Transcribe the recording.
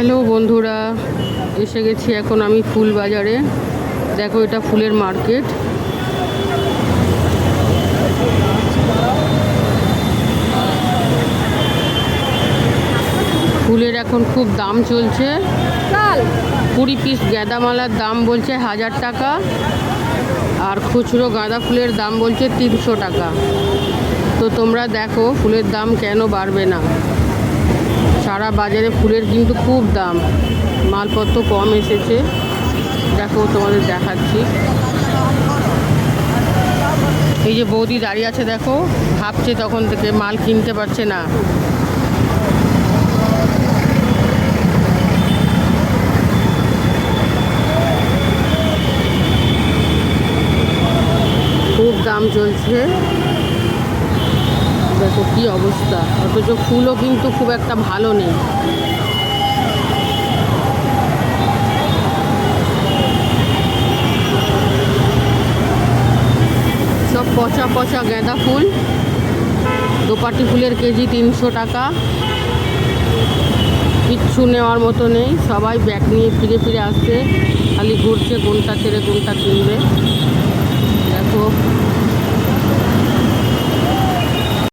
Hello বন্ধুরা, এসে গেছি এখন আমি ফুল বাজারে। দেখো, এটা ফুলের মার্কেট। ফুলের এখন খুব দাম চলছে। 20 পিস গাঁদা মালার দাম বলছে 1000 টাকা, আর খুচরো গাঁদা ফুলের দাম বলছে 300 টাকা। তো তোমরা দেখো ফুলের দাম কেন বাড়বে না। সারা বাজারে ফুলের কিন্তু খুব দাম, মালপত্র কম এসেছে। দেখো তোমাদের দেখাচ্ছি। এই যে বৌদি দাঁড়িয়ে আছে, দেখো ভাবছে তখন থেকে, মাল কিনতে পারছে না। খুব দাম চলছে, দেখো কি অবস্থা। অথচ ফুলও কিন্তু খুব একটা ভালো নেই। সব পচা পচা গাঁদা ফুল। দোপাটি ফুলের কেজি 300 টাকা। কিচ্ছু নেওয়ার মতো নেই, সবাই ব্যাগ নিয়ে ফিরে ফিরে আসছে, খালি ঘুরছে কোনটা ছেড়ে কোনটা কিনবে। দেখো